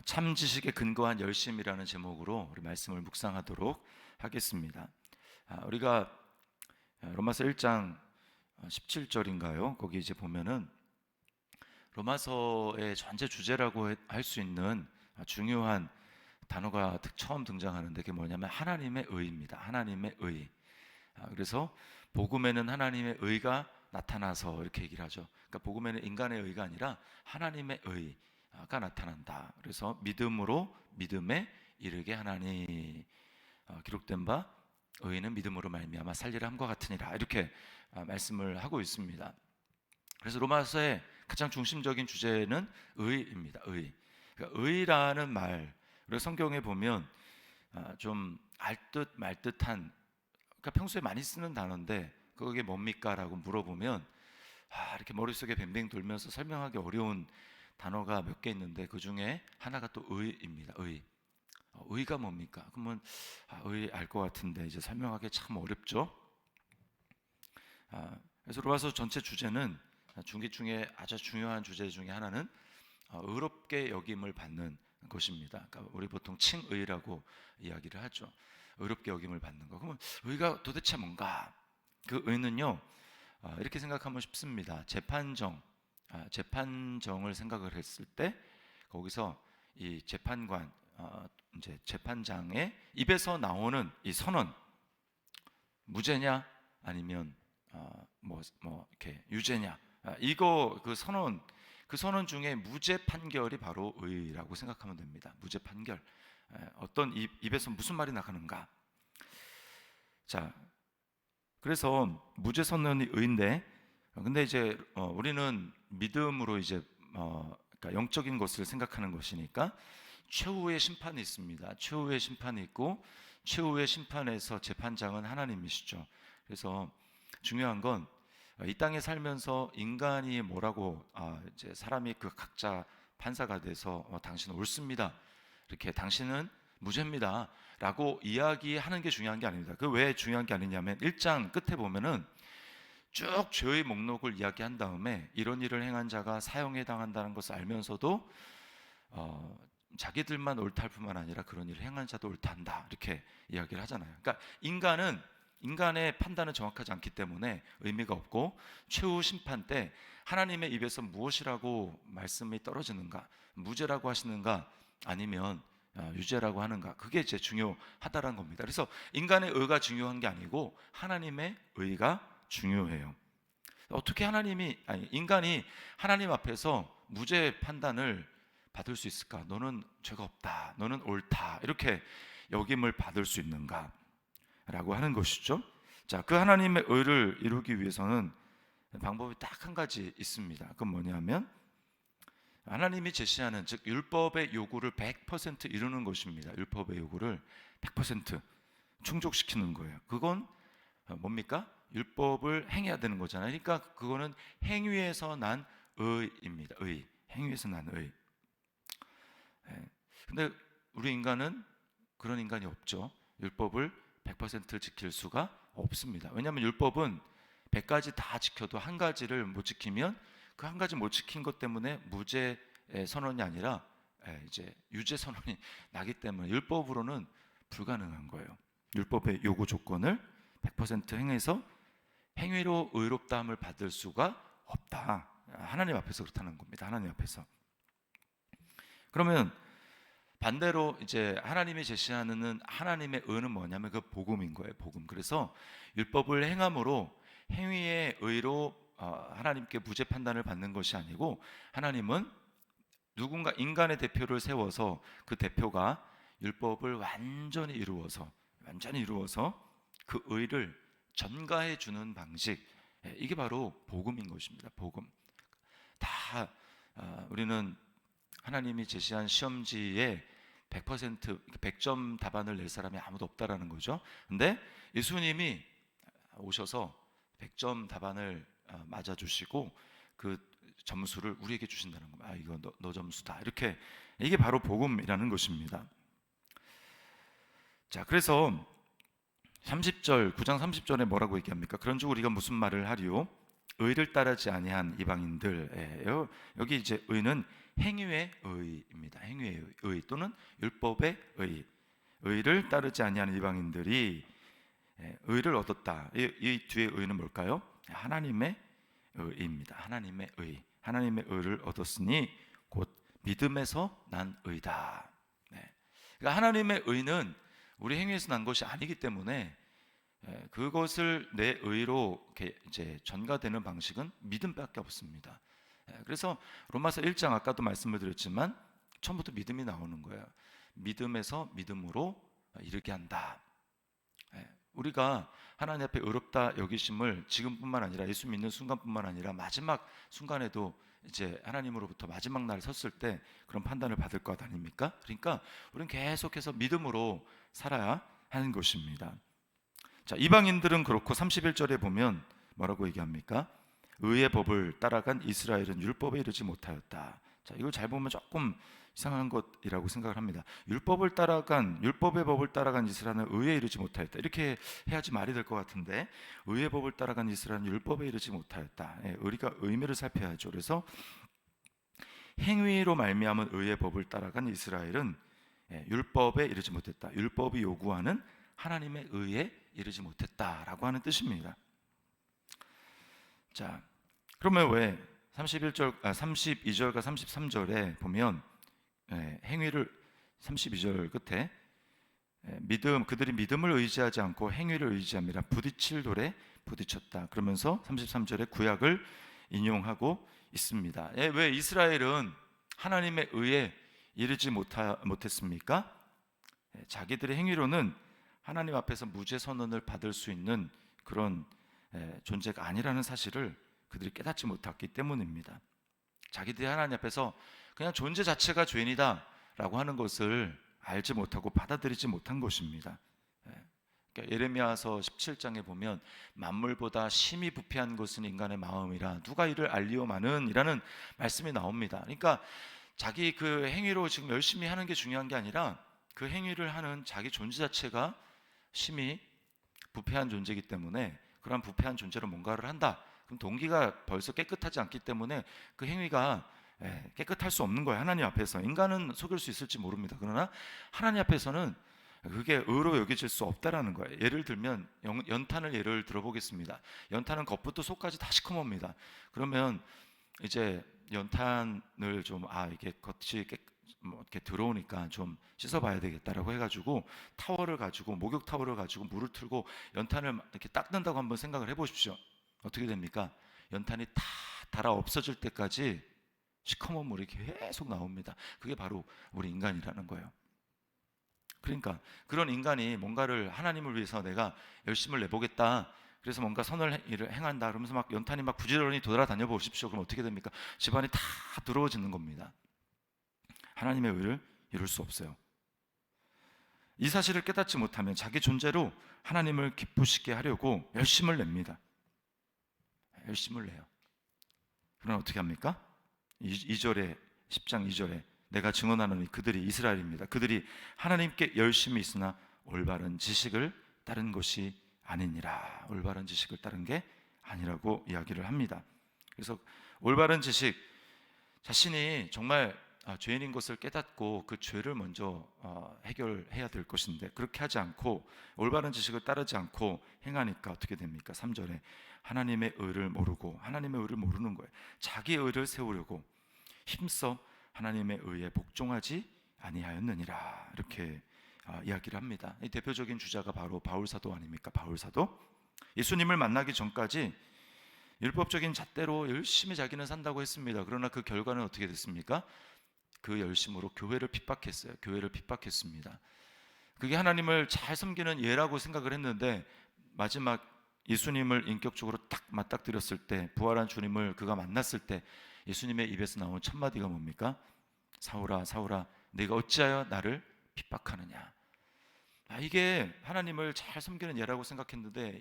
참 지식에 근거한 열심이라는 제목으로 우리 말씀을 묵상하도록 하겠습니다. 우리가 로마서 1장 17절인가요? 거기 이제 보면은 로마서의 전체 주제라고 할 수 있는 중요한 단어가 처음 등장하는데 그게 뭐냐면 하나님의 의입니다. 하나님의 의. 그래서 복음에는 하나님의 의가 나타나서 이렇게 얘기를 하죠. 그러니까 복음에는 인간의 의가 아니라 하나님의 의가 나타난다. 그래서 믿음으로 믿음에 이르게 하나니 기록된 바 의인은 믿음으로 말미암아 살리라 함과 같으니라 이렇게 말씀을 하고 있습니다. 그래서 로마서의 가장 중심적인 주제는 의입니다. 의. 그러니까 의라는 말, 우리가 성경에 보면 좀 알듯 말듯한, 그러니까 평소에 많이 쓰는 단어인데 그게 뭡니까? 라고 물어보면 이렇게 머릿속에 뱅뱅 돌면서 설명하기 어려운 단어가 몇 개 있는데 그 중에 하나가 또 의입니다. 의. 의가 뭡니까? 그러면 의 알 것 같은데 이제 설명하기 참 어렵죠. 그래서 로마서 전체 주제는 중기 중에 아주 중요한 주제 중에 하나는 의롭게 여김을 받는 것입니다. 그러니까 우리 보통 칭의라고 이야기를 하죠. 의롭게 여김을 받는 거. 그러면 의가 도대체 뭔가? 그 의는요, 이렇게 생각하면 쉽습니다. 재판정을 생각을 했을 때 거기서 이 재판관, 이제 재판장의 입에서 나오는 이 선언, 무죄냐 아니면 이렇게 유죄냐, 이거 그 선언 중에 무죄 판결이 바로 의라고 생각하면 됩니다. 무죄 판결. 어떤 입에서 무슨 말이 나가는가? 자, 그래서 무죄 선언이 의인데, 근데 이제 우리는 믿음으로 이제 그러니까 영적인 것을 생각하는 것이니까 최후의 심판이 있습니다. 최후의 심판이 있고 최후의 심판에서 재판장은 하나님이시죠. 그래서 중요한 건 이 땅에 살면서 인간이 뭐라고 이제 사람이 그 각자 판사가 돼서 당신은 옳습니다. 이렇게 당신은 무죄입니다. 라고 이야기하는 게 중요한 게 아닙니다. 그 왜 중요한 게 아니냐면 1장 끝에 보면은 쭉 죄의 목록을 이야기한 다음에 이런 일을 행한 자가 사형에 당한다는 것을 알면서도 자기들만 옳다 할 뿐만 아니라 그런 일을 행한 자도 옳다한다 이렇게 이야기를 하잖아요. 그러니까 인간의 판단은 정확하지 않기 때문에 의미가 없고 최후 심판 때 하나님의 입에서 무엇이라고 말씀이 떨어지는가, 무죄라고 하시는가 아니면 유죄라고 하는가, 그게 이제 중요하다라는 겁니다. 그래서 인간의 의가 중요한 게 아니고 하나님의 의가 중요해요. 어떻게 인간이 하나님 앞에서 무죄 판단을 받을 수 있을까? 너는 죄가 없다, 너는 옳다 이렇게 여김을 받을 수 있는가? 라고 하는 것이죠. 자, 그 하나님의 의를 이루기 위해서는 방법이 딱 한 가지 있습니다. 그건 뭐냐면 하나님이 제시하는, 즉 율법의 요구를 100% 이루는 것입니다. 율법의 요구를 100% 충족시키는 거예요. 그건 뭡니까? 율법을 행해야 되는 거잖아요. 그러니까 그거는 행위에서 난 의입니다. 의. 행위에서 난 의. 근데 우리 인간은 그런 인간이 없죠. 율법을 100% 지킬 수가 없습니다. 왜냐하면 율법은 100가지 다 지켜도 한 가지를 못 지키면 그 한 가지 못 지킨 것 때문에 무죄 선언이 아니라 이제 유죄 선언이 나기 때문에 율법으로는 불가능한 거예요. 율법의 요구 조건을 100% 행해서 행위로 의롭다함을 받을 수가 없다. 하나님 앞에서 그렇다는 겁니다. 하나님 앞에서. 그러면 반대로 이제 하나님이 제시하는 하나님의 의는 뭐냐면 그 복음인 거예요. 복음. 그래서 율법을 행함으로 행위의 의로 하나님께 무죄 판단을 받는 것이 아니고 하나님은 누군가 인간의 대표를 세워서 그 대표가 율법을 완전히 이루어서 그 의를 전가해 주는 방식, 이게 바로 복음인 것입니다. 복음. 다 우리는 하나님이 제시한 시험지에 100% 100점 답안을 낼 사람이 아무도 없다라는 거죠. 근데 예수님이 오셔서 100점 답안을 맞아주시고 그 점수를 우리에게 주신다는 겁니다. 이거 너 점수다. 이렇게, 이게 바로 복음이라는 것입니다. 자, 그래서 9장 30절에 뭐라고 얘기합니까? 그런즉 우리가 무슨 말을 하리요? 의를 따르지 아니한 이방인들. 여기 이제 의는 행위의 의입니다. 행위의 의 또는 율법의 의. 의를 따르지 아니하는 이방인들이 의를 얻었다. 이 뒤에 의는 뭘까요? 하나님의 의입니다. 하나님의 의. 하나님의 의를 얻었으니 곧 믿음에서 난 의다. 네. 그러니까 하나님의 의는 우리 행위에서 난 것이 아니기 때문에 그것을 내 의로 이제 전가되는 방식은 믿음밖에 없습니다. 그래서 로마서 1장 아까도 말씀을 드렸지만 처음부터 믿음이 나오는 거예요. 믿음에서 믿음으로 이르게 한다. 우리가 하나님 앞에 의롭다 여기심을 지금뿐만 아니라 예수 믿는 순간뿐만 아니라 마지막 순간에도 이제 하나님으로부터 마지막 날 섰을 때 그런 판단을 받을 것 아닙니까? 그러니까 우리는 계속해서 믿음으로 살아야 하는 것입니다. 자, 이방인들은 그렇고 31절에 보면 뭐라고 얘기합니까? 의의 법을 따라간 이스라엘은 율법에 이르지 못하였다. 자, 이걸 잘 보면 조금 이상한 것이라고 생각을 합니다. 율법의 법을 따라간 이스라엘은 의에 이르지 못하였다. 이렇게 해야지 말이 될 것 같은데 의의 법을 따라간 이스라엘은 율법에 이르지 못하였다. 우리가 의미를 살펴야죠. 그래서 행위로 말미암은 의의 법을 따라간 이스라엘은 율법에 이르지 못했다. 율법이 요구하는 하나님의 의에 이르지 못했다라고 하는 뜻입니다. 자, 그러면 왜 32절과 33절에 보면 행위를 32절 끝에 그들이 믿음을 의지하지 않고 행위를 의지함이라 부딪힐 돌에 부딪혔다. 그러면서 33절에 구약을 인용하고 있습니다. 왜 이스라엘은 하나님의 의에 이르지 못했습니까? 자기들의 행위로는 하나님 앞에서 무죄 선언을 받을 수 있는 그런 존재가 아니라는 사실을 그들이 깨닫지 못했기 때문입니다. 자기들이 하나님 앞에서 그냥 존재 자체가 죄인이다 라고 하는 것을 알지 못하고 받아들이지 못한 것입니다. 그러니까 예레미야서 17장에 보면 만물보다 심히 부패한 것은 인간의 마음이라 누가 이를 알리오마는 이라는 말씀이 나옵니다. 그러니까 자기 그 행위로 지금 열심히 하는 게 중요한 게 아니라 그 행위를 하는 자기 존재 자체가 심히 부패한 존재이기 때문에 그런 부패한 존재로 뭔가를 한다. 그럼 동기가 벌써 깨끗하지 않기 때문에 그 행위가 깨끗할 수 없는 거예요. 하나님 앞에서. 인간은 속일 수 있을지 모릅니다. 그러나 하나님 앞에서는 그게 의로 여겨질 수 없다라는 거예요. 예를 들면 연탄을 예를 들어보겠습니다. 연탄은 겉부터 속까지 다 시커멉니다. 그러면 이제 연탄을 좀 이게 겉이 이렇게 들어오니까 좀 씻어봐야 되겠다라고 해가지고 목욕 타월을 가지고 물을 틀고 연탄을 이렇게 닦는다고 한번 생각을 해보십시오. 어떻게 됩니까? 연탄이 다 달아 없어질 때까지 시커먼 물이 계속 나옵니다. 그게 바로 우리 인간이라는 거예요. 그러니까 그런 인간이 뭔가를 하나님을 위해서 내가 열심을 내보겠다. 그래서 뭔가 선을 행한다. 그러면서 막 연탄이 막 부지런히 돌아다녀 보십시오. 그럼 어떻게 됩니까? 집안이 다 더러워지는 겁니다. 하나님의 의를 이룰 수 없어요. 이 사실을 깨닫지 못하면 자기 존재로 하나님을 기쁘시게 하려고 열심을 냅니다. 열심을 내요. 그럼 어떻게 합니까? 10장 2절에 내가 증언하노니 그들이 이스라엘입니다. 그들이 하나님께 열심히 있으나 올바른 지식을 따른 것이 아니니라. 올바른 지식을 따른 게 아니라고 이야기를 합니다. 그래서 올바른 지식, 자신이 정말 죄인인 것을 깨닫고 그 죄를 먼저 해결해야 될 것인데 그렇게 하지 않고 올바른 지식을 따르지 않고 행하니까 어떻게 됩니까? 3절에 하나님의 의를 모르고 하나님의 의를 모르는 거예요. 자기 의를 세우려고 힘써 하나님의 의에 복종하지 아니하였느니라. 이렇게 이야기를 합니다. 이 대표적인 주자가 바로 바울 사도 아닙니까? 바울 사도. 예수님을 만나기 전까지 율법적인 잣대로 열심히 자기는 산다고 했습니다. 그러나 그 결과는 어떻게 됐습니까? 그 열심으로 교회를 핍박했어요. 교회를 핍박했습니다. 그게 하나님을 잘 섬기는 예라고 생각을 했는데 마지막 예수님을 인격적으로 딱 맞닥뜨렸을 때, 부활한 주님을 그가 만났을 때 예수님의 입에서 나온 첫 마디가 뭡니까? 사울아 사울아 네가 어찌하여 나를 핍박하느냐. 이게 하나님을 잘 섬기는 예라고 생각했는데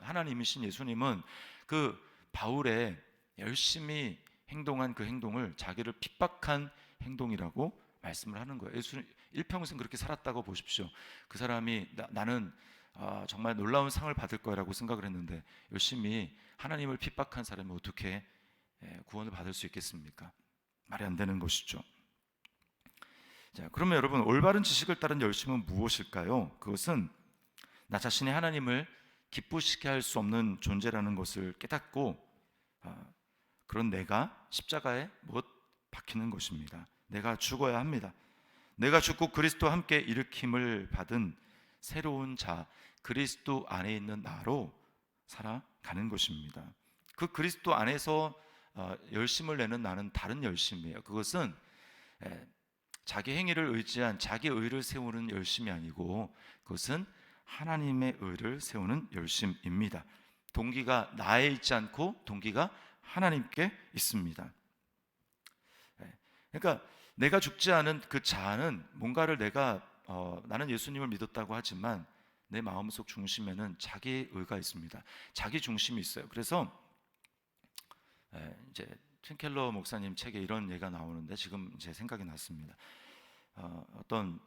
하나님이신 예수님은 그 바울의 열심히 행동한 그 행동을 자기를 핍박한 행동이라고 말씀을 하는 거예요. 예수님 일평생 그렇게 살았다고 보십시오. 그 사람이 나는 정말 놀라운 상을 받을 거라고 생각을 했는데 열심히 하나님을 핍박한 사람이 어떻게 구원을 받을 수 있겠습니까? 말이 안 되는 것이죠. 자, 그러면 여러분, 올바른 지식을 따른 열심은 무엇일까요? 그것은 나 자신이 하나님을 기쁘시게 할 수 없는 존재라는 것을 깨닫고 그런 내가 십자가에 못 박히는 것입니다. 내가 죽어야 합니다. 내가 죽고 그리스도와 함께 일으킴을 받은 새로운 자, 그리스도 안에 있는 나로 살아가는 것입니다. 그 그리스도 안에서 열심을 내는 나는 다른 열심이에요. 그것은 자기 행위를 의지한 자기 의를 세우는 열심이 아니고 그것은 하나님의 의를 세우는 열심입니다. 동기가 나에 있지 않고 동기가 하나님께 있습니다. 그러니까 내가 죽지 않은 그 자아는 뭔가를 내가 나는 예수님을 믿었다고 하지만 내 마음속 중심에는 자기 의가 있습니다. 자기 중심이 있어요. 그래서 이제 팀 켈러 목사님 책에 이런 예가 나오는데 지금 제 생각이 났습니다. 어떤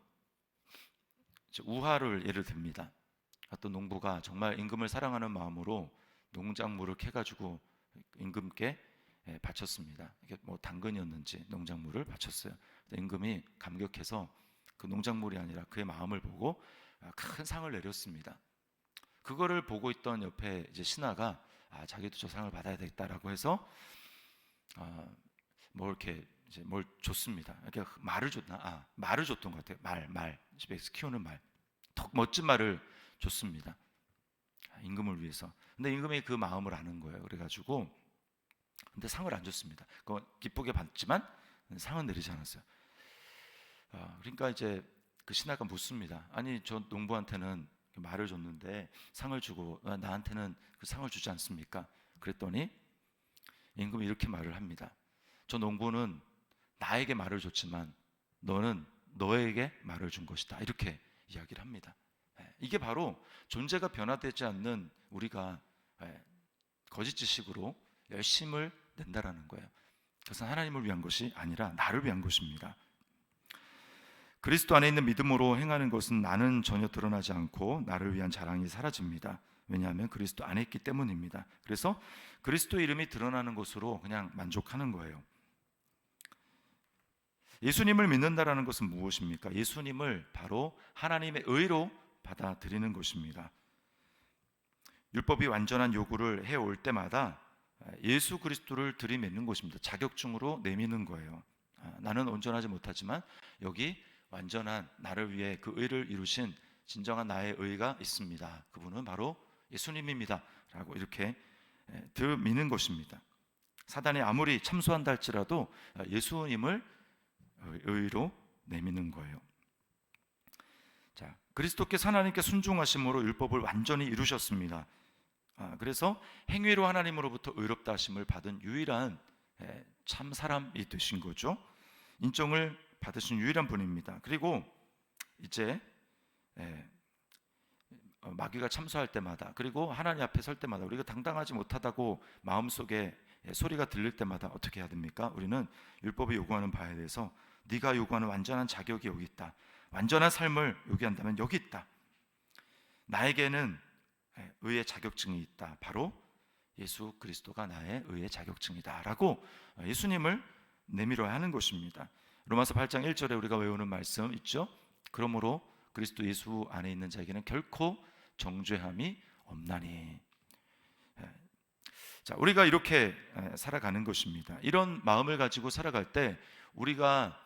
우화를 예를 듭니다. 어떤 농부가 정말 임금을 사랑하는 마음으로 농작물을 캐가지고 임금께 바쳤습니다. 이게 뭐 당근이었는지 농작물을 바쳤어요. 임금이 감격해서 그 농작물이 아니라 그의 마음을 보고 큰 상을 내렸습니다. 그거를 보고 있던 옆에 이제 신하가 자기도 저 상을 받아야 되겠다라고 해서 뭐 이렇게 이제 뭘 줬습니다. 이렇게 말을 줬나? 말을 줬던 것 같아요. 말 집에서 키우는 말, 턱 멋진 말을 줬습니다. 임금을 위해서. 근데 임금이 그 마음을 아는 거예요. 그래가지고 근데 상을 안 줬습니다. 그건 기쁘게 받지만 상은 내리지 않았어요. 그러니까 이제 그 신하가 묻습니다. 아니 저 농부한테는 말을 줬는데 상을 주고 나한테는 그 상을 주지 않습니까? 그랬더니 임금이 이렇게 말을 합니다. 저 농부는 나에게 말을 줬지만 너는 너에게 말을 준 것이다. 이렇게 이야기를 합니다. 이게 바로 존재가 변화되지 않는 우리가 거짓 지식으로 열심을 낸다라는 거예요. 그것은 하나님을 위한 것이 아니라 나를 위한 것입니다. 그리스도 안에 있는 믿음으로 행하는 것은 나는 전혀 드러나지 않고 나를 위한 자랑이 사라집니다. 왜냐하면 그리스도 안에 있기 때문입니다. 그래서 그리스도 이름이 드러나는 것으로 그냥 만족하는 거예요. 예수님을 믿는다라는 것은 무엇입니까? 예수님을 바로 하나님의 의로 받아들이는 것입니다. 율법이 완전한 요구를 해올 때마다 예수 그리스도를 들이맺는 것입니다. 자격증으로 내미는 거예요. 나는 온전하지 못하지만 여기 완전한 나를 위해 그 의를 이루신 진정한 나의 의가 있습니다. 그분은 바로 예수님입니다. 라고 이렇게 들이미는 것입니다. 사단이 아무리 참소한다 할지라도 예수님을 의로 내미는 거예요. 자, 그리스도께서 하나님께 순종하심으로 율법을 완전히 이루셨습니다. 그래서 행위로 하나님으로부터 의롭다 하심을 받은 유일한 참 사람이 되신 거죠. 인정을 받으신 유일한 분입니다. 그리고 이제 마귀가 참소할 때마다 그리고 하나님 앞에 설 때마다 우리가 당당하지 못하다고 마음속에 소리가 들릴 때마다 어떻게 해야 됩니까? 우리는 율법이 요구하는 바에 대해서 네가 요구하는 완전한 자격이 여기 있다. 완전한 삶을 요구한다면 여기 있다. 나에게는 의의 자격증이 있다. 바로 예수 그리스도가 나의 의의 자격증이다 라고 예수님을 내밀어야 하는 것입니다. 로마서 8장 1절에 우리가 외우는 말씀 있죠. 그러므로 그리스도 예수 안에 있는 자에게는 결코 정죄함이 없나니. 자, 우리가 이렇게 살아가는 것입니다. 이런 마음을 가지고 살아갈 때 우리가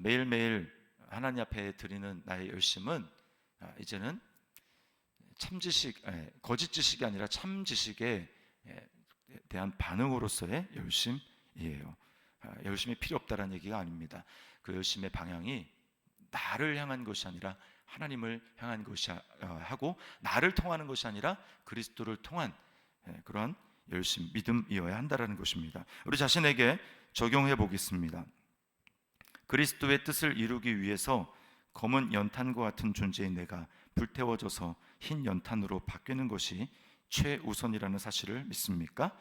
매일매일 하나님 앞에 드리는 나의 열심은 이제는 참지식, 거짓 지식이 아니라 참 지식에 대한 반응으로서의 열심이에요. 열심이 필요 없다는 얘기가 아닙니다. 그 열심의 방향이 나를 향한 것이 아니라 하나님을 향한 것이 하고 나를 통하는 것이 아니라 그리스도를 통한 그러한 열심, 믿음이어야 한다는 것입니다. 우리 자신에게 적용해 보겠습니다. 그리스도의 뜻을 이루기 위해서 검은 연탄과 같은 존재인 내가 불태워져서 흰 연탄으로 바뀌는 것이 최우선이라는 사실을 믿습니까?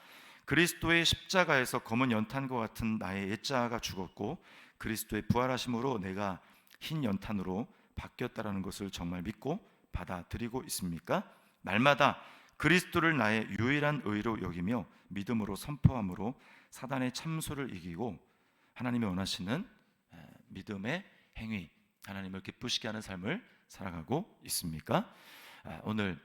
그리스도의 십자가에서 검은 연탄과 같은 나의 옛자아가 죽었고 그리스도의 부활하심으로 내가 흰 연탄으로 바뀌었다라는 것을 정말 믿고 받아들이고 있습니까? 날마다 그리스도를 나의 유일한 의로 여기며 믿음으로 선포함으로 사단의 참소를 이기고 하나님이 원하시는 믿음의 행위, 하나님을 기쁘시게 하는 삶을 살아가고 있습니까? 오늘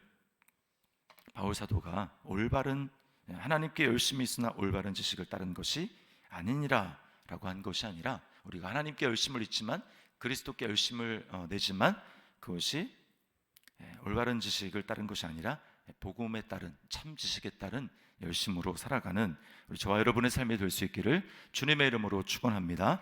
바울 사도가 올바른 하나님께 열심히 있으나 올바른 지식을 따른 것이 아니니라 라고 한 것이 아니라, 우리가 하나님께 열심을 있지만 그리스도께 열심을 내지만 그것이 올바른 지식을 따른 것이 아니라 복음에 따른 참 지식에 따른 열심으로 살아가는 우리 저와 여러분의 삶이 될 수 있기를 주님의 이름으로 축원합니다.